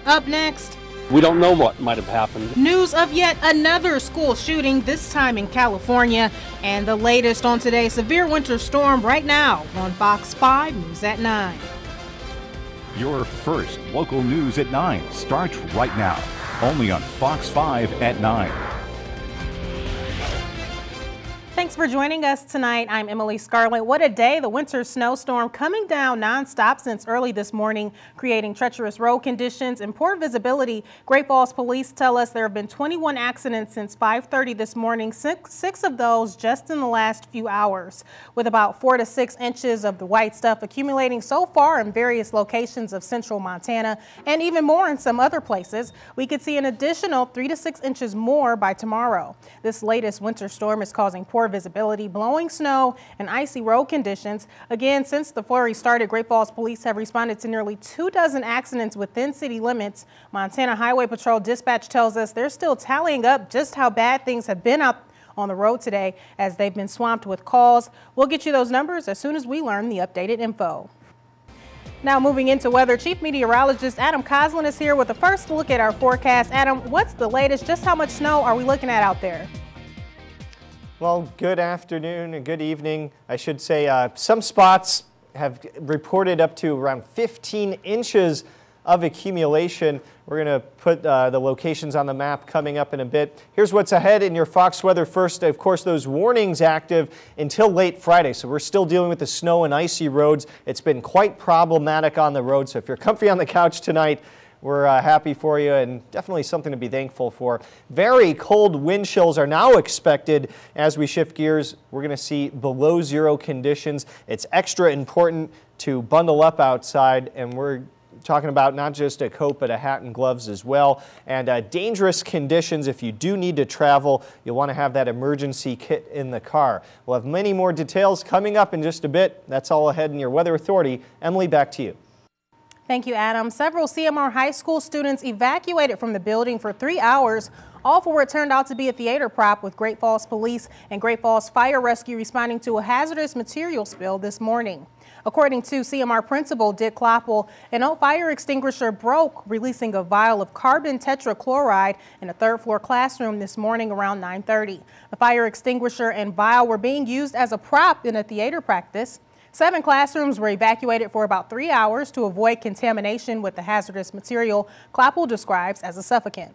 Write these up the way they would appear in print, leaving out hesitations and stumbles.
Up next, we don't know what might have happened. News of yet another school shooting, this time in California, and the latest on today's severe winter storm right now on Fox 5 News at 9. Your first local news at 9 starts right now, only on Fox 5 at 9. Thanks for joining us tonight. I'm Emily Scarlett. What a day. The winter snowstorm coming down nonstop since early this morning, creating treacherous road conditions and poor visibility. Great Falls police tell us there have been 21 accidents since 5:30 this morning, six of those just in the last few hours, with about 4 to 6 inches of the white stuff accumulating so far in various locations of central Montana and even more in some other places. We could see an additional 3 to 6 inches more by tomorrow. This latest winter storm is causing poor visibility, blowing snow, and icy road conditions. Again, since the flurry started, Great Falls police have responded to nearly 24 accidents within city limits. Montana Highway Patrol dispatch tells us they're still tallying up just how bad things have been out on the road today as they've been swamped with calls. We'll get you those numbers as soon as we learn the updated info. Now moving into weather, Chief Meteorologist Adam Coslin is here with a first look at our forecast. Adam, what's the latest? Just how much snow are we looking at out there? Well, good afternoon and good evening. I should say some spots have reported up to around 15 inches of accumulation. We're going to put the locations on the map coming up in a bit. Here's what's ahead in your Fox weather. First, of course, those warnings active until late Friday. So we're still dealing with the snow and icy roads. It's been quite problematic on the road. So if you're comfy on the couch tonight, we're happy for you and definitely something to be thankful for. Very cold wind chills are now expected as we shift gears. We're going to see below zero conditions. It's extra important to bundle up outside, and we're talking about not just a coat but a hat and gloves as well. And dangerous conditions. If you do need to travel, you'll want to have that emergency kit in the car. We'll have many more details coming up in just a bit. That's all ahead in your Weather Authority. Emily, back to you. Thank you, Adam. Several CMR high school students evacuated from the building for 3 hours, all for what turned out to be a theater prop, with Great Falls Police and Great Falls Fire Rescue responding to a hazardous material spill this morning. According to CMR Principal Dick Kloppel, an old fire extinguisher broke, releasing a vial of carbon tetrachloride in a third-floor classroom this morning around 9:30. The fire extinguisher and vial were being used as a prop in a theater practice. 7 classrooms were evacuated for about 3 hours to avoid contamination with the hazardous material Kloppel describes as a suffocant.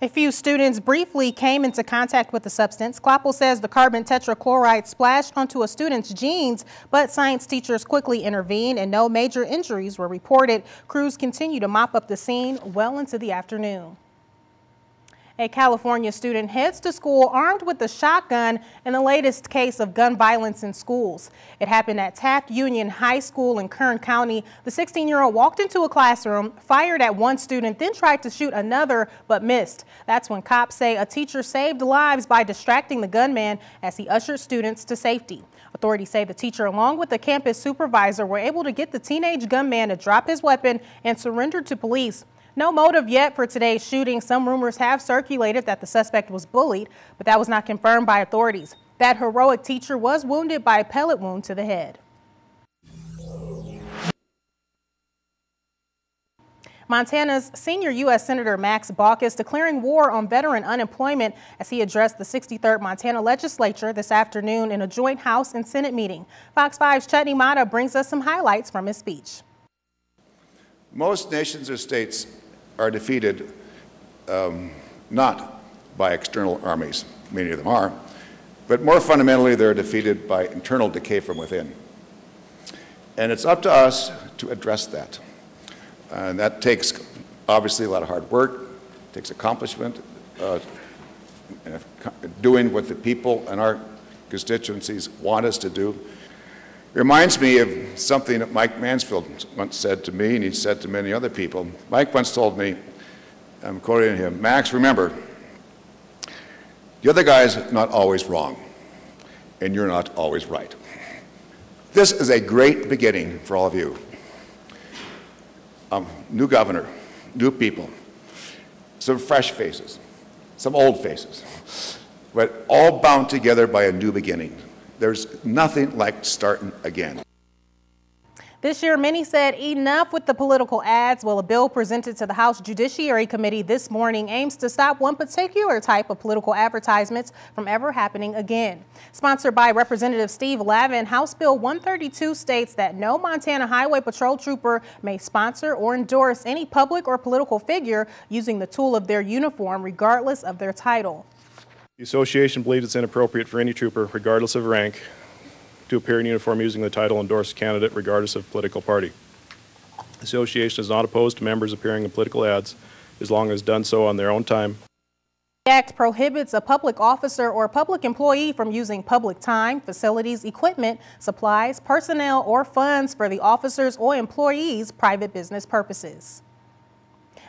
A few students briefly came into contact with the substance. Kloppel says the carbon tetrachloride splashed onto a student's jeans, but science teachers quickly intervened and no major injuries were reported. Crews continue to mop up the scene well into the afternoon. A California student heads to school armed with a shotgun in the latest case of gun violence in schools. It happened at Taft Union High School in Kern County. The 16-year-old walked into a classroom, fired at one student, then tried to shoot another but missed. That's when cops say a teacher saved lives by distracting the gunman as he ushered students to safety. Authorities say the teacher, along with the campus supervisor, were able to get the teenage gunman to drop his weapon and surrender to police. No motive yet for today's shooting. Some rumors have circulated that the suspect was bullied, but that was not confirmed by authorities. That heroic teacher was wounded by a pellet wound to the head. Montana's senior U.S. Senator Max Baucus declaring war on veteran unemployment as he addressed the 63rd Montana legislature this afternoon in a joint House and Senate meeting. Fox 5's Chutney Mata brings us some highlights from his speech. Most nations or states are defeated not by external armies, many of them are, but more fundamentally they're defeated by internal decay from within. And it's up to us to address that. And that takes obviously a lot of hard work, takes accomplishment, doing what the people and our constituencies want us to do. It reminds me of something that Mike Mansfield once said to me, and he said to many other people. Mike once told me, I'm quoting him, "Max, remember, the other guy's not always wrong, and you're not always right." This is a great beginning for all of you. new governor, new people, some fresh faces, some old faces, but all bound together by a new beginning. There's nothing like starting again. This year, many said enough with the political ads. Well, a bill presented to the House Judiciary Committee this morning aims to stop one particular type of political advertisements from ever happening again. Sponsored by Representative Steve Lavin, House Bill 132 states that no Montana Highway Patrol trooper may sponsor or endorse any public or political figure using the tool of their uniform, regardless of their title. The association believes it's inappropriate for any trooper, regardless of rank, to appear in uniform using the title endorsed candidate regardless of political party. The association is not opposed to members appearing in political ads as long as done so on their own time. The act prohibits a public officer or public employee from using public time, facilities, equipment, supplies, personnel, or funds for the officer's or employee's private business purposes.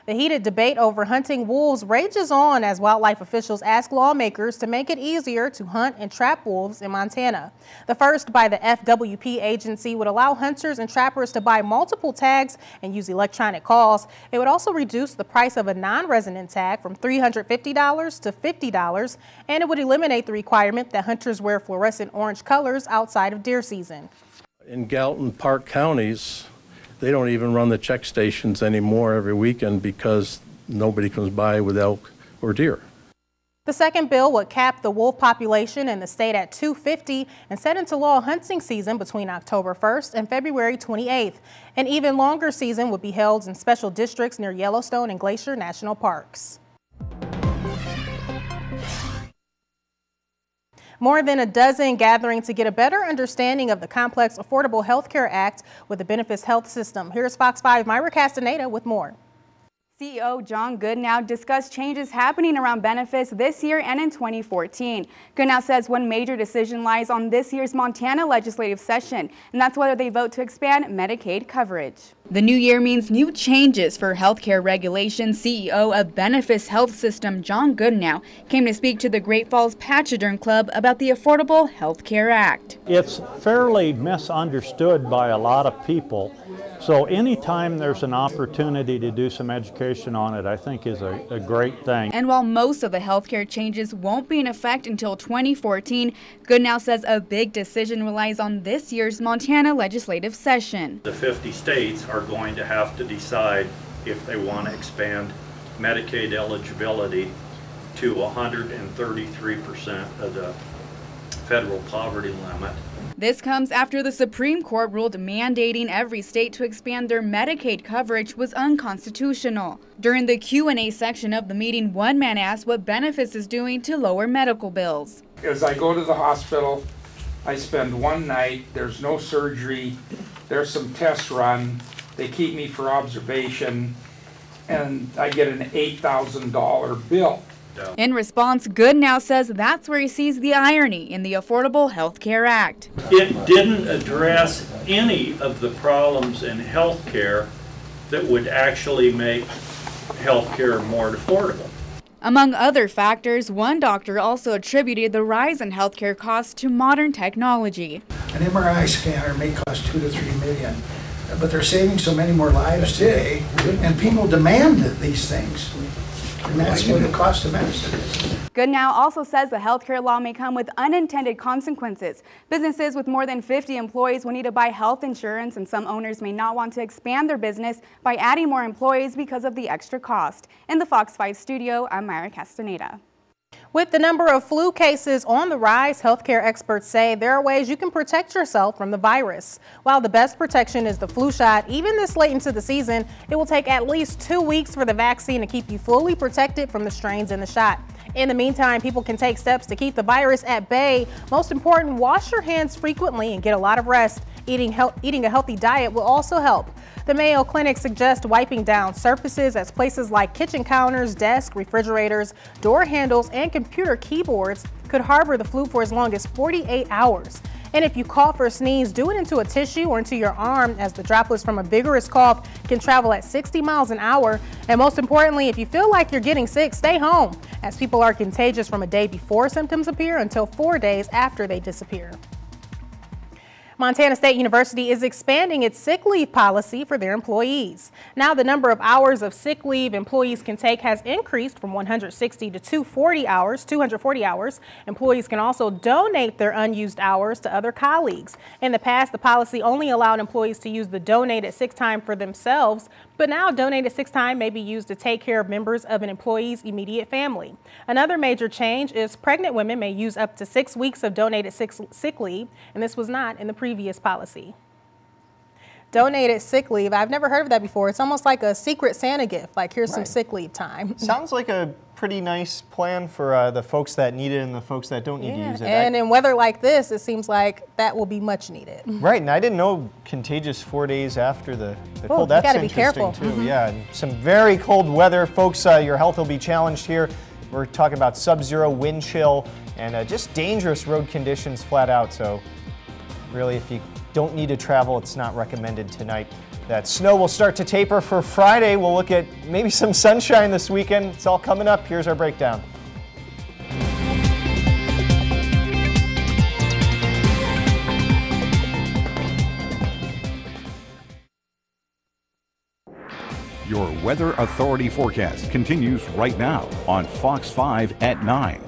The heated debate over hunting wolves rages on as wildlife officials ask lawmakers to make it easier to hunt and trap wolves in Montana. The first by the FWP agency would allow hunters and trappers to buy multiple tags and use electronic calls. It would also reduce the price of a non-resident tag from $350 to $50, and it would eliminate the requirement that hunters wear fluorescent orange colors outside of deer season. In Galton Park counties, they don't even run the check stations anymore every weekend because nobody comes by with elk or deer. The second bill would cap the wolf population in the state at 250 and set into law hunting season between October 1st and February 28th. An even longer season would be held in special districts near Yellowstone and Glacier National Parks. More than a dozen gathering to get a better understanding of the complex Affordable Health Care Act with the benefits health system. Here's Fox 5 Myra Castaneda with more. CEO John Goodnow discussed changes happening around benefits this year and in 2014. Goodnow says one major decision lies on this year's Montana legislative session, and that's whether they vote to expand Medicaid coverage. The new year means new changes for healthcare regulation. CEO of Benefits Health System John Goodnow came to speak to the Great Falls Pachydern Club about the Affordable Health Care Act. It's fairly misunderstood by a lot of people. So anytime there's an opportunity to do some education on it, I think is a great thing. And while most of the healthcare changes won't be in effect until 2014, Goodnow says a big decision relies on this year's Montana legislative session. The 50 states are going to have to decide if they want to expand Medicaid eligibility to 133% of the federal poverty limit. This comes after the Supreme Court ruled mandating every state to expand their Medicaid coverage was unconstitutional. During the Q&A section of the meeting, one man asked what Benefits is doing to lower medical bills. As I go to the hospital, I spend one night, there's no surgery, there's some tests run, they keep me for observation, and I get an $8,000 bill. In response, Goodnow says that's where he sees the irony in the Affordable Health Care Act. It didn't address any of the problems in health care that would actually make health care more affordable. Among other factors, one doctor also attributed the rise in healthcare costs to modern technology. An MRI scanner may cost $2 to $3 million, but they're saving so many more lives today, and people demand these things. And that's what the cost of medicine is. Goodnow also says the healthcare law may come with unintended consequences. Businesses with more than 50 employees will need to buy health insurance, and some owners may not want to expand their business by adding more employees because of the extra cost. In the Fox 5 studio, I'm Myra Castaneda. With the number of flu cases on the rise, healthcare experts say there are ways you can protect yourself from the virus. While the best protection is the flu shot, even this late into the season, it will take at least 2 weeks for the vaccine to keep you fully protected from the strains in the shot. In the meantime, people can take steps to keep the virus at bay. Most important, wash your hands frequently and get a lot of rest. Eating a healthy diet will also help. The Mayo Clinic suggests wiping down surfaces as places like kitchen counters, desks, refrigerators, door handles, and computer keyboards could harbor the flu for as long as 48 hours. And if you cough or sneeze, do it into a tissue or into your arm, as the droplets from a vigorous cough can travel at 60 miles an hour. And most importantly, if you feel like you're getting sick, stay home, as people are contagious from a day before symptoms appear until 4 days after they disappear. Montana State University is expanding its sick leave policy for their employees. Now the number of hours of sick leave employees can take has increased from 160 to 240 hours. Employees can also donate their unused hours to other colleagues. In the past, the policy only allowed employees to use the donated sick time for themselves, but now donated sick time may be used to take care of members of an employee's immediate family. Another major change is pregnant women may use up to 6 weeks of donated sick leave, and this was not in the previous policy. Donated sick leave, I've never heard of that before. It's almost like a secret Santa gift, like here's some sick leave time. Sounds like a pretty nice plan for the folks that need it and the folks that don't need to use it. And in weather like this, it seems like that will be much needed. Right, and I didn't know contagious 4 days after the cold. That's gotta be interesting careful. too. Yeah, and some very cold weather. Folks, your health will be challenged here. We're talking about sub-zero wind chill and just dangerous road conditions flat out. So really, if you don't need to travel, it's not recommended tonight. That snow will start to taper for Friday. We'll look at maybe some sunshine this weekend. It's all coming up. Here's our breakdown. Your Weather Authority forecast continues right now on Fox 5 at 9.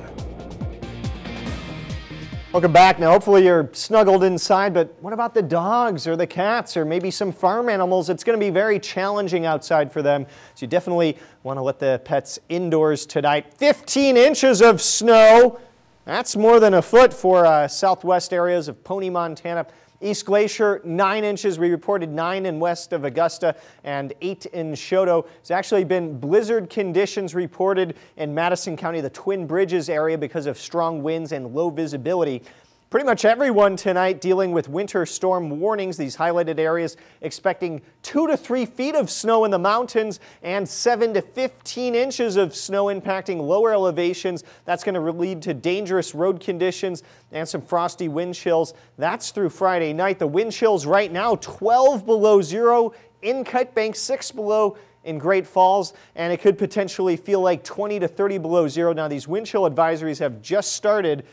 Welcome back. Now, hopefully you're snuggled inside, but what about the dogs or the cats or maybe some farm animals? It's going to be very challenging outside for them, so you definitely want to let the pets indoors tonight. 15 inches of snow. That's more than a foot for southwest areas of Pony, Montana. East Glacier, 9 inches. We reported 9 in west of Augusta and 8 in Choteau. There's actually been blizzard conditions reported in Madison County, the Twin Bridges area, because of strong winds and low visibility. Pretty much everyone tonight dealing with winter storm warnings. These highlighted areas expecting 2 to 3 feet of snow in the mountains and 7 to 15 inches of snow impacting lower elevations. That's going to lead to dangerous road conditions and some frosty wind chills. That's through Friday night. The wind chills right now 12 below zero in Cut Bank, 6 below in Great Falls, and it could potentially feel like 20 to 30 below zero. Now these wind chill advisories have just started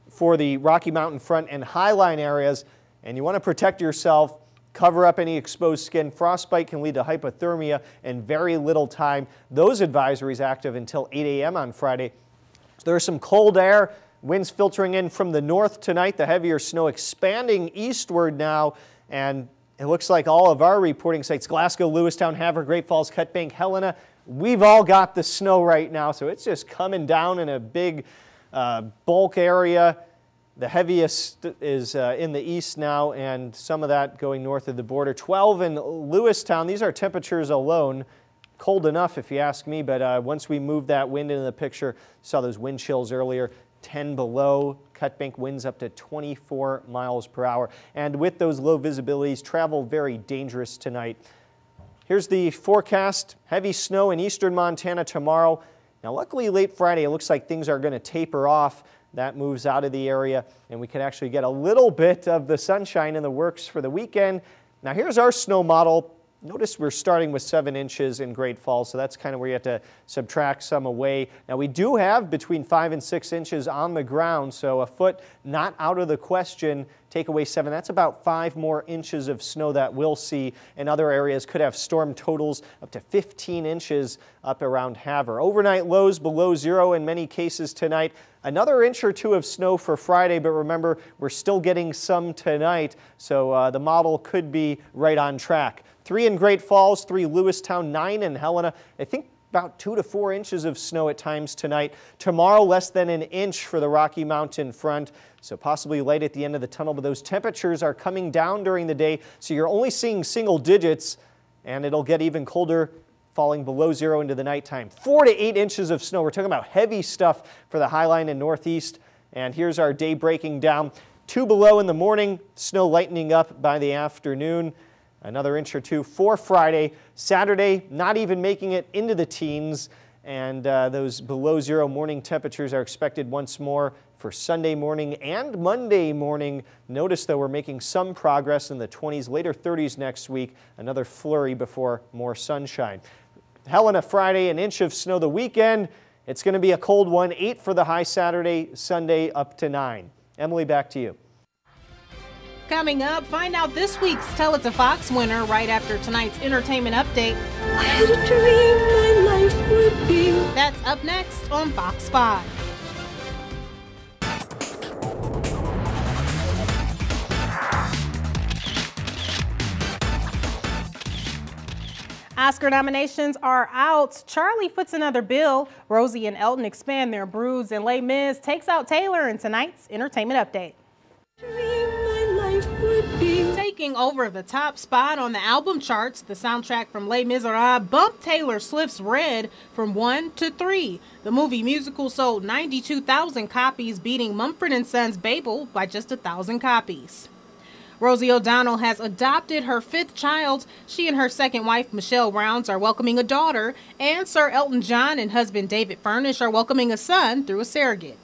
for the Rocky Mountain front and highline areas, and you want to protect yourself, cover up any exposed skin. Frostbite can lead to hypothermia in very little time. Those advisories active until 8 a.m. on Friday. So there's some cold air, winds filtering in from the north tonight, the heavier snow expanding eastward now, and it looks like all of our reporting sites, Glasgow, Lewistown, Havre, Great Falls, Cut Bank, Helena, we've all got the snow right now, so it's just coming down in a big bulk area. The heaviest is in the east now, and some of that going north of the border. 12 in Lewistown. These are temperatures alone. Cold enough if you ask me, but once we move that wind into the picture, saw those wind chills earlier, 10 below. Cut Bank winds up to 24 miles per hour. And with those low visibilities, travel very dangerous tonight. Here's the forecast. Heavy snow in eastern Montana tomorrow. Now, luckily, late Friday, it looks like things are going to taper off. That moves out of the area, and we can actually get a little bit of the sunshine in the works for the weekend. Now, here's our snow model. Notice we're starting with 7 inches in Great Falls, so that's kind of where you have to subtract some away. Now, we do have between 5 and 6 inches on the ground, so a foot not out of the question. Take away 7, that's about 5 more inches of snow that we'll see. In other areas could have storm totals up to 15 inches up around Havre. Overnight lows below zero in many cases tonight. Another inch or 2 of snow for Friday, but remember, we're still getting some tonight, so the model could be right on track. 3 in Great Falls, 3 Lewistown, 9 in Helena. I think about 2 to 4 inches of snow at times tonight. Tomorrow, less than an inch for the Rocky Mountain front, so possibly light at the end of the tunnel, but those temperatures are coming down during the day, so you're only seeing single digits, and it'll get even colder, falling below zero into the nighttime. 4 to 8 inches of snow. We're talking about heavy stuff for the Highline and Northeast, and here's our day breaking down. 2 below in the morning, snow lightening up by the afternoon. Another inch or 2 for Friday. Saturday, not even making it into the teens, and those below zero morning temperatures are expected once more for Sunday morning and Monday morning. Notice, though, we're making some progress in the 20s, later 30s next week. Another flurry before more sunshine. Helena Friday, an inch of snow the weekend. It's going to be a cold one. 8 for the high Saturday, Sunday up to 9. Emily, back to you. Coming up, find out this week's Tell It to Fox winner right after tonight's entertainment update. I had a dream my life would be. That's up next on Fox 5. Oscar nominations are out. Charlie foots another bill. Rosie and Elton expand their broods, and Les Mis takes out Taylor in tonight's entertainment update. Taking over the top spot on the album charts, the soundtrack from Les Miserables bumped Taylor Swift's Red from 1 to 3. The movie musical sold 92,000 copies, beating Mumford & Sons' Babel by just 1,000 copies. Rosie O'Donnell has adopted her 5th child. She and her second wife, Michelle Rounds, are welcoming a daughter, and Sir Elton John and husband David Furnish are welcoming a son through a surrogate.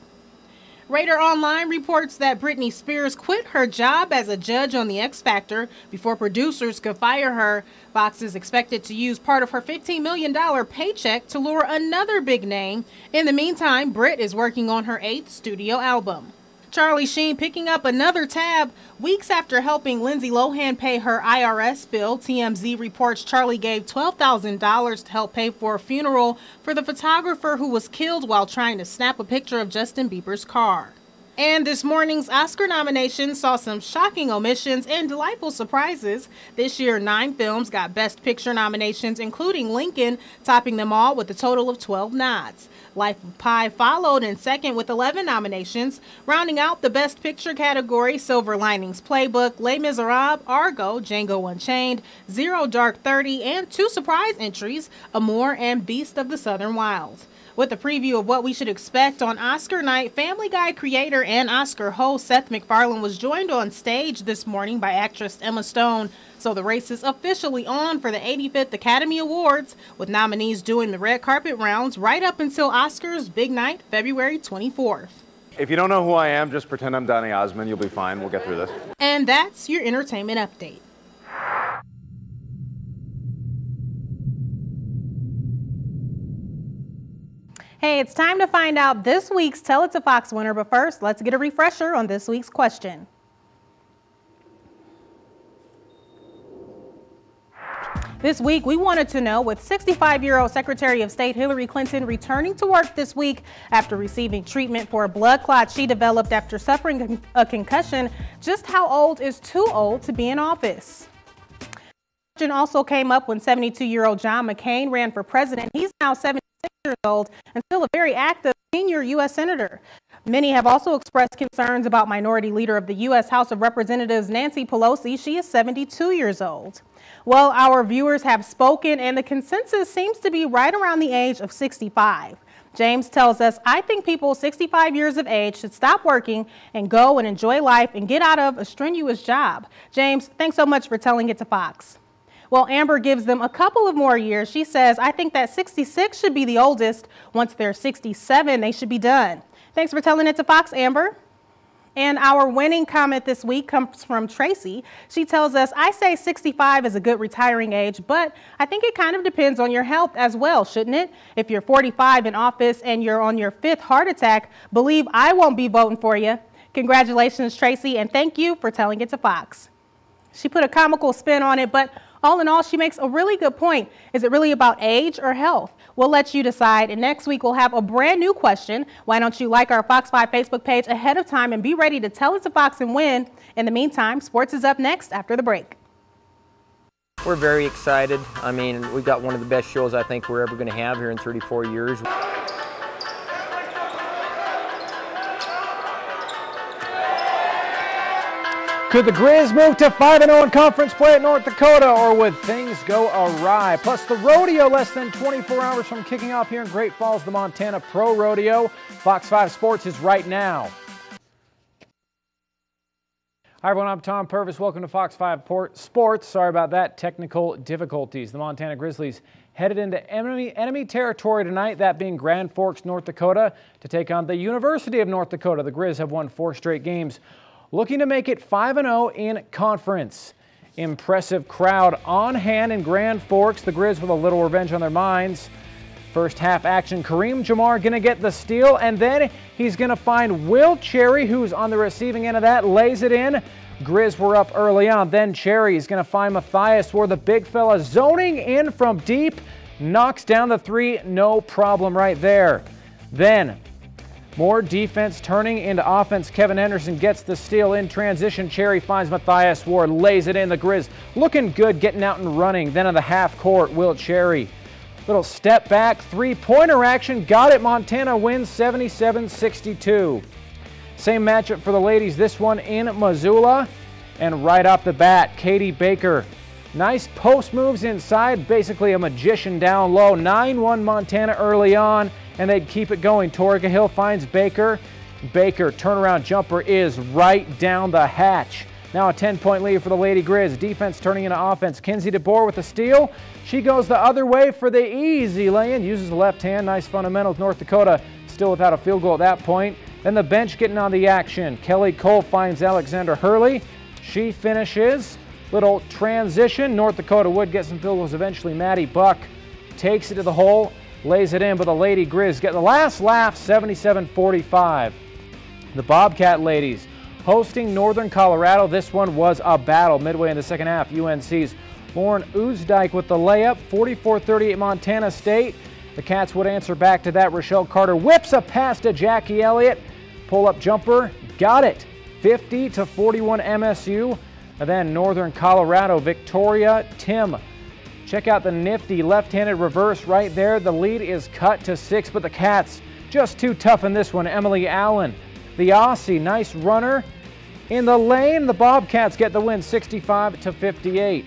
Radar Online reports that Britney Spears quit her job as a judge on The X Factor before producers could fire her. Fox is expected to use part of her $15 million paycheck to lure another big name. In the meantime, Brit is working on her 8th studio album. Charlie Sheen picking up another tab. Weeks after helping Lindsay Lohan pay her IRS bill, TMZ reports Charlie gave $12,000 to help pay for a funeral for the photographer who was killed while trying to snap a picture of Justin Bieber's car. And this morning's Oscar nominations saw some shocking omissions and delightful surprises. This year, 9 films got Best Picture nominations, including Lincoln, topping them all with a total of 12 nods. Life of Pi followed in second with 11 nominations. Rounding out the Best Picture category, Silver Linings Playbook, Les Miserables, Argo, Django Unchained, Zero Dark 30, and 2 surprise entries, Amour and Beast of the Southern Wild. With a preview of what we should expect on Oscar night, Family Guy creator and Oscar host Seth MacFarlane was joined on stage this morning by actress Emma Stone. So the race is officially on for the 85th Academy Awards, with nominees doing the red carpet rounds right up until Oscars big night, February 24th. If you don't know who I am, just pretend I'm Donny Osmond. You'll be fine. We'll get through this. And that's your entertainment update. Hey, it's time to find out this week's Tell It to Fox winner, but first, let's get a refresher on this week's question. This week, we wanted to know, with 65-year-old Secretary of State Hillary Clinton returning to work this week after receiving treatment for a blood clot she developed after suffering a concussion, just how old is too old to be in office? The question also came up when 72-year-old John McCain ran for president. He's now 76 years old and still a very active senior U.S. senator. Many have also expressed concerns about Minority Leader of the U.S. House of Representatives Nancy Pelosi. She is 72 years old. Well, our viewers have spoken, and the consensus seems to be right around the age of 65. James tells us, I think people 65 years of age should stop working and go and enjoy life and get out of a strenuous job. James, thanks so much for telling it to Fox. Well, Amber gives them a couple of more years. She says, I think that 66 should be the oldest. Once they're 67, they should be done. Thanks for telling it to Fox, Amber. And our winning comment this week comes from Tracy. She tells us, I say 65 is a good retiring age, but I think it kind of depends on your health as well, shouldn't it? If you're 45 in office and you're on your 5th heart attack, believe I won't be voting for you. Congratulations, Tracy, and thank you for telling it to Fox. She put a comical spin on it, but all in all, she makes a really good point. Is it really about age or health? We'll let you decide. And next week, we'll have a brand new question. Why don't you like our Fox 5 Facebook page ahead of time and be ready to tell it to Fox and win? In the meantime, sports is up next after the break. We're very excited. I mean, we got one of the best shows I think we're ever going to have here in 34 years. Could the Grizz move to 5-0 in conference play at North Dakota, or would things go awry? Plus, the rodeo less than 24 hours from kicking off here in Great Falls, the Montana Pro Rodeo. Fox 5 Sports is right now. Hi everyone, I'm Tom Purvis. Welcome to Fox 5 Sports. Sorry about that, technical difficulties. The Montana Grizzlies headed into enemy territory tonight, that being Grand Forks, North Dakota, to take on the University of North Dakota. The Grizz have won 4 straight games, looking to make it 5-0 in conference. Impressive crowd on hand in Grand Forks. The Grizz with a little revenge on their minds. First half action, Kareem Jamar gonna get the steal, and then he's gonna find Will Cherry, who's on the receiving end of that, lays it in. Grizz were up early on. Then Cherry is going to find Matthias Ward, the big fella, zoning in from deep. Knocks down the three, no problem right there. Then more defense turning into offense. Kevin Anderson gets the steal in transition. Cherry finds Matthias Ward, lays it in. The Grizz looking good, getting out and running. Then on the half court, Will Cherry. Little step back, three-pointer action. Got it. Montana wins 77-62. Same matchup for the ladies. This one in Missoula. And right off the bat, Katie Baker. Nice post moves inside, basically a magician down low. 9-1 Montana early on, and they'd keep it going. Torica Hill finds Baker. Baker, turnaround jumper is right down the hatch. Now a 10-point lead for the Lady Grizz. Defense turning into offense. Kinsey DeBoer with the steal. She goes the other way for the easy lay-in. Uses the left hand. Nice fundamentals. North Dakota still without a field goal at that point. Then the bench getting on the action. Kelly Cole finds Alexander Hurley. She finishes. Little transition. North Dakota would get some field goals eventually. Maddie Buck takes it to the hole, lays it in, but the Lady Grizz get the last laugh, 77-45. The Bobcat ladies hosting Northern Colorado. This one was a battle midway in the second half. UNC's Lauren Oosdijk with the layup, 44-38 Montana State. The Cats would answer back to that. Rochelle Carter whips a pass to Jackie Elliott. Pull-up jumper, got it. 50-41 MSU. And then Northern Colorado, Victoria Tim. Check out the nifty left-handed reverse right there. The lead is cut to 6, but the Cats just too tough in this one. Emily Allen, the Aussie, nice runner in the lane. The Bobcats get the win, 65-58.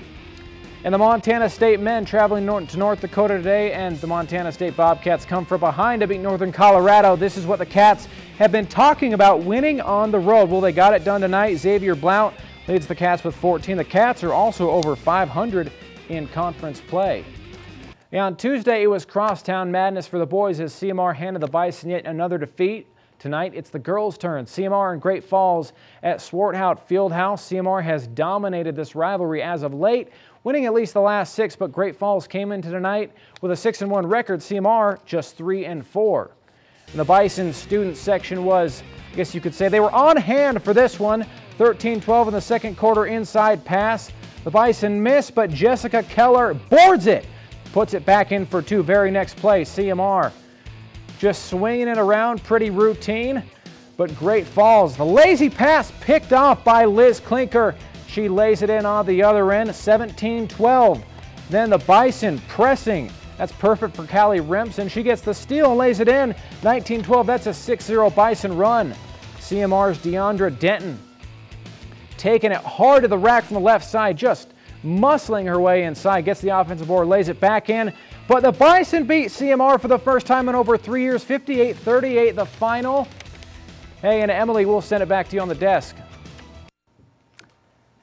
And the Montana State men traveling to North Dakota today, and the Montana State Bobcats come from behind to beat Northern Colorado. This is what the Cats have been talking about, winning on the road. Well, they got it done tonight. Xavier Blount leads the Cats with 14. The Cats are also over 500 in conference play. Yeah, on Tuesday, it was crosstown madness for the boys as CMR handed the Bison yet another defeat. Tonight, it's the girls' turn. CMR and Great Falls at Swarthout Fieldhouse. CMR has dominated this rivalry as of late, winning at least the last 6, but Great Falls came into tonight with a 6-1 record. CMR just 3-4. And the Bison student section was, I guess you could say, they were on hand for this one. 13-12 in the second quarter inside pass. The Bison missed, but Jessica Keller boards it. Puts it back in for 2. Very next play, CMR just swinging it around, pretty routine. But Great Falls, the lazy pass picked off by Liz Klinker. She lays it in on the other end, 17-12. Then the Bison pressing. That's perfect for Callie Remsen. She gets the steal and lays it in, 19-12. That's a 6-0 Bison run. CMR's Deandra Denton taking it hard to the rack from the left side, just muscling her way inside, gets the offensive board, lays it back in. But the Bison beat CMR for the first time in over 3 years, 58-38 the final. Hey, and Emily, we'll send it back to you on the desk.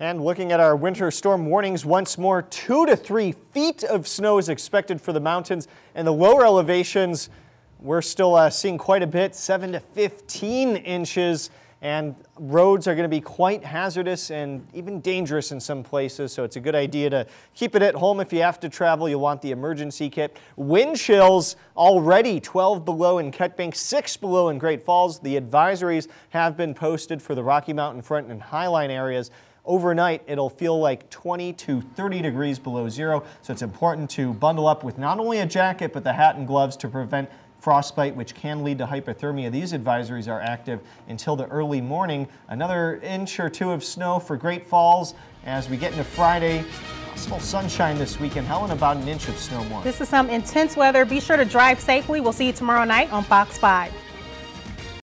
And looking at our winter storm warnings once more, 2 to 3 feet of snow is expected for the mountains, and the lower elevations, we're still seeing quite a bit, 7 to 15 inches. And roads are going to be quite hazardous and even dangerous in some places, so it's a good idea to keep it at home. If you have to travel, you'll want the emergency kit. Wind chills already 12 below in Cut Bank, 6 below in Great Falls. The advisories have been posted for the Rocky Mountain Front and Highline areas. Overnight, it'll feel like 20 to 30 degrees below zero, so it's important to bundle up with not only a jacket, but the hat and gloves to prevent frostbite, which can lead to hypothermia. These advisories are active until the early morning. Another inch or 2 of snow for Great Falls as we get into Friday. Possible sunshine this weekend. Helen, about an inch of snow more. This is some intense weather. Be sure to drive safely. We'll see you tomorrow night on Fox 5.